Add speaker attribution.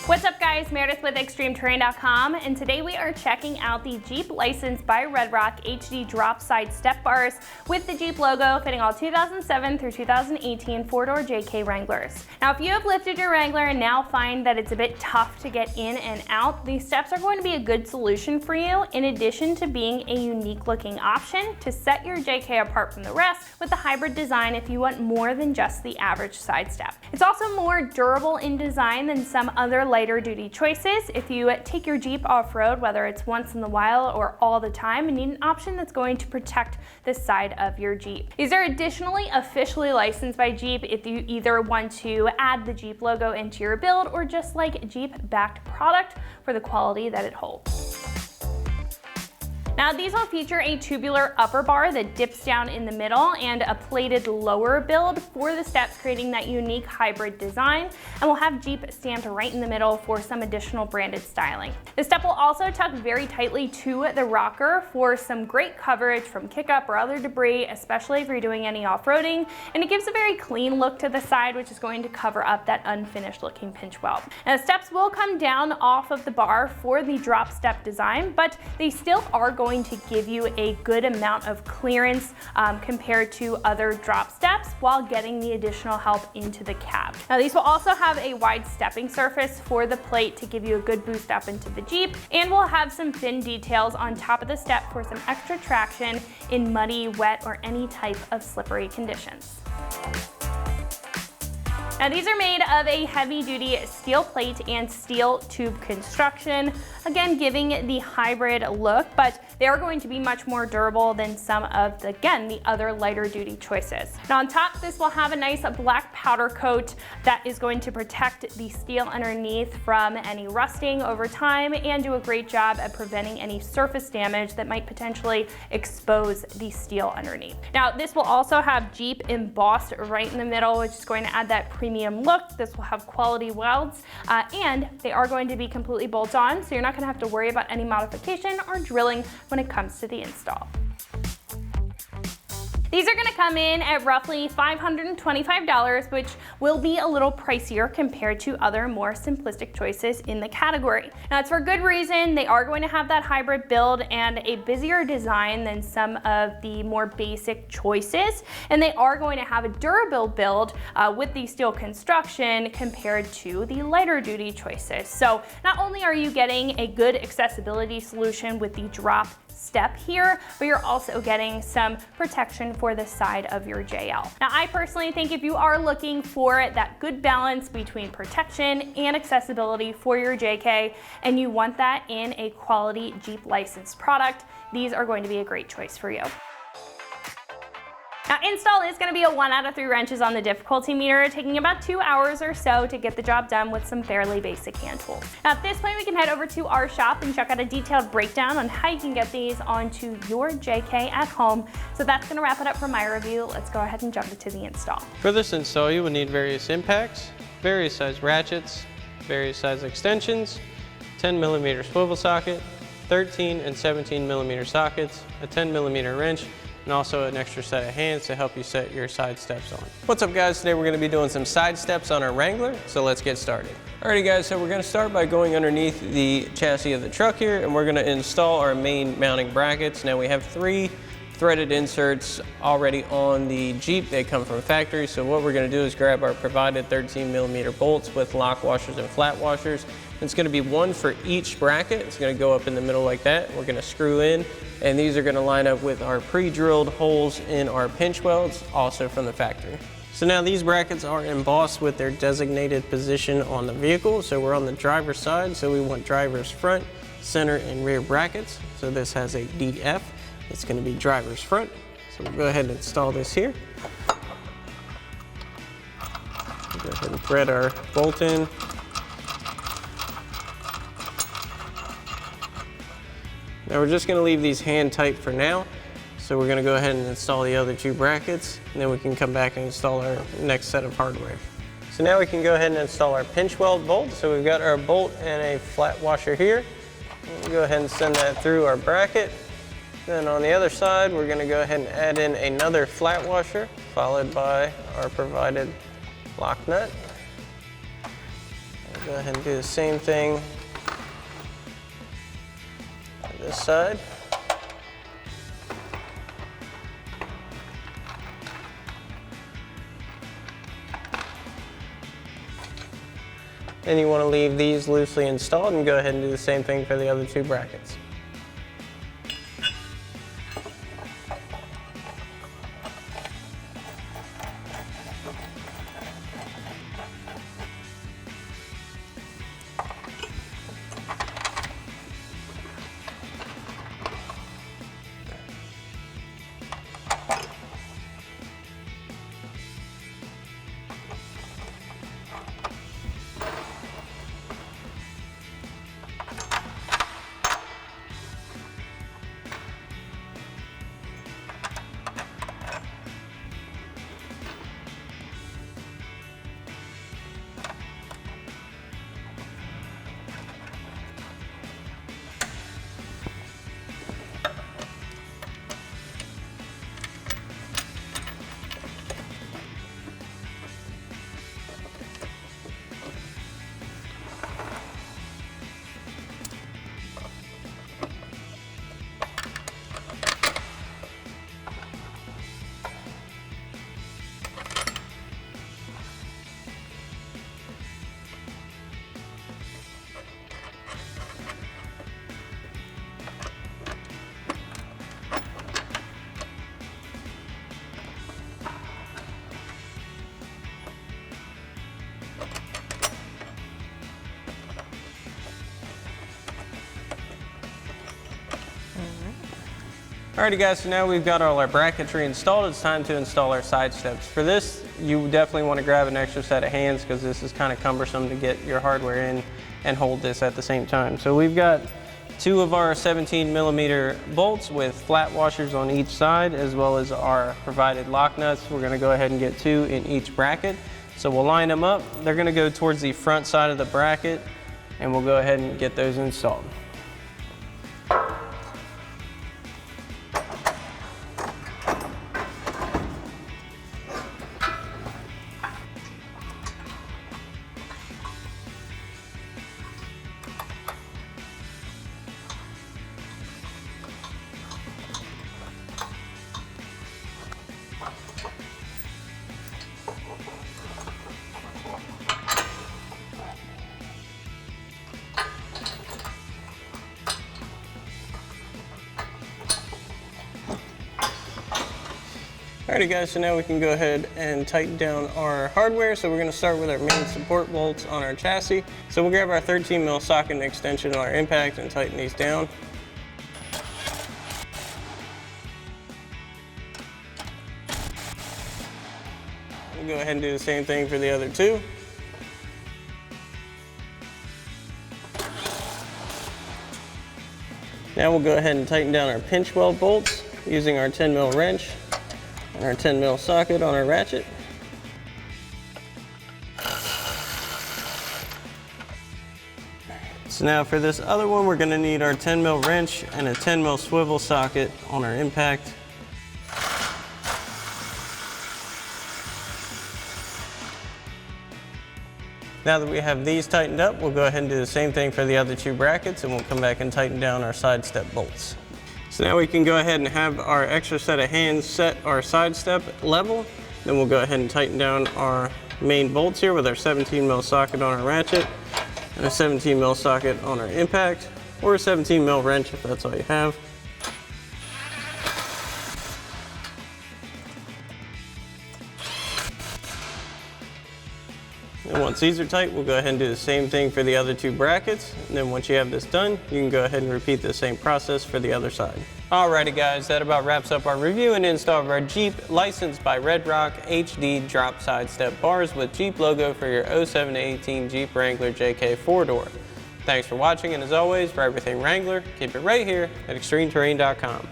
Speaker 1: What's up guys, Meredith with ExtremeTerrain.com, and today we are checking out the Jeep Licensed by Red Rock HD drop side step bars with the Jeep logo fitting all 2007 through 2018 four-door JK Wranglers. Now if you have lifted your Wrangler and now find that it's a bit tough to get in and out, these steps are going to be a good solution for you, in addition to being a unique looking option to set your JK apart from the rest with the hybrid design if you want more than just the average side step. It's also more durable in design than some other lighter duty choices if you take your Jeep off-road, whether it's once in a while or all the time, and need an option that's going to protect the side of your Jeep. These are additionally officially licensed by Jeep if you either want to add the Jeep logo into your build or just like Jeep-backed product for the quality that it holds. Now these will feature a tubular upper bar that dips down in the middle and a plated lower build for the steps, creating that unique hybrid design, and will have Jeep stamped right in the middle for some additional branded styling. The step will also tuck very tightly to the rocker for some great coverage from kick-up or other debris, especially if you're doing any off-roading, and it gives a very clean look to the side, which is going to cover up that unfinished looking pinch weld. Now the steps will come down off of the bar for the drop step design, but they still are going to give you a good amount of clearance compared to other drop steps while getting the additional help into the cab. Now these will also have a wide stepping surface for the plate to give you a good boost up into the Jeep, and will have some fin details on top of the step for some extra traction in muddy, wet, or any type of slippery conditions. Now these are made of a heavy-duty steel plate and steel tube construction, again giving the hybrid look, but they are going to be much more durable than some of the other lighter duty choices. Now on top, this will have a nice black powder coat that is going to protect the steel underneath from any rusting over time and do a great job at preventing any surface damage that might potentially expose the steel underneath. Now this will also have Jeep embossed right in the middle, which is going to add that premium look. This will have quality welds, and they are going to be completely bolt-on, so you're not going to have to worry about any modification or drilling when it comes to the install. These are going to come in at roughly $525, which will be a little pricier compared to other more simplistic choices in the category. Now it's for good reason. They are going to have that hybrid build and a busier design than some of the more basic choices, and they are going to have a durable build with the steel construction compared to the lighter duty choices. So not only are you getting a good accessibility solution with the drop step here, but you're also getting some protection for the side of your JL. Now I personally think if you are looking for that good balance between protection and accessibility for your JK, and you want that in a quality Jeep licensed product, these are going to be a great choice for you. Now install is going to be a 1 out of 3 wrenches on the difficulty meter, taking about 2 hours or so to get the job done with some fairly basic hand tools. Now at this point we can head over to our shop and check out a detailed breakdown on how you can get these onto your JK at home. So that's going to wrap it up for my review. Let's go ahead and jump into the install.
Speaker 2: For this install you will need various impacts, various size ratchets, various size extensions, 10mm swivel socket, 13 and 17mm sockets, a 10mm wrench, and also an extra set of hands to help you set your side steps on. What's up guys, today we're going to be doing some side steps on our Wrangler, so let's get started. Alrighty guys, so we're going to start by going underneath the chassis of the truck here, and we're going to install our main mounting brackets. Now we have 3 threaded inserts already on the Jeep. They come from factory, so what we're going to do is grab our provided 13mm bolts with lock washers and flat washers. It's going to be 1 for each bracket. It's going to go up in the middle like that. We're going to screw in, and these are going to line up with our pre-drilled holes in our pinch welds, also from the factory. So now these brackets are embossed with their designated position on the vehicle. So we're on the driver's side, so we want driver's front, center, and rear brackets. So this has a DF. It's going to be driver's front. So we'll go ahead and install this here. Go ahead and thread our bolt in. Now we're just going to leave these hand tight for now. So we're going to go ahead and install the other 2 brackets, and then we can come back and install our next set of hardware. So now we can go ahead and install our pinch weld bolt. So we've got our bolt and a flat washer here. We'll go ahead and send that through our bracket. Then on the other side, we're going to go ahead and add in another flat washer, followed by our provided lock nut. Go ahead and do the same thing on this side. Then you want to leave these loosely installed and go ahead and do the same thing for the other two brackets. Alrighty guys, so now we've got all our bracketry installed. It's time to install our side steps. For this, you definitely want to grab an extra set of hands because this is kind of cumbersome to get your hardware in and hold this at the same time. So we've got two of our 17mm bolts with flat washers on each side, as well as our provided lock nuts. We're going to go ahead and get two in each bracket. So we'll line them up. They're going to go towards the front side of the bracket, and we'll go ahead and get those installed. Alrighty guys, so now we can go ahead and tighten down our hardware. So we're going to start with our main support bolts on our chassis. So we'll grab our 13mm socket and extension on our impact and tighten these down. We'll go ahead and do the same thing for the other two. Now we'll go ahead and tighten down our pinch weld bolts using our 10mm wrench and our 10mm socket on our ratchet. So now for this other one, we're going to need our 10mm wrench and a 10mm swivel socket on our impact. Now that we have these tightened up, we'll go ahead and do the same thing for the other two brackets, and we'll come back and tighten down our side step bolts. So now we can go ahead and have our extra set of hands set our side step level. Then we'll go ahead and tighten down our main bolts here with our 17mm socket on our ratchet and a 17mm socket on our impact, or a 17mm wrench if that's all you have. And once these are tight, we'll go ahead and do the same thing for the other two brackets. And then once you have this done, you can go ahead and repeat the same process for the other side. Alrighty guys, that about wraps up our review and install of our Jeep licensed by Red Rock HD drop side step bars with Jeep logo for your 07 to 18 Jeep Wrangler JK 4-door. Thanks for watching, and as always, for everything Wrangler, keep it right here at ExtremeTerrain.com.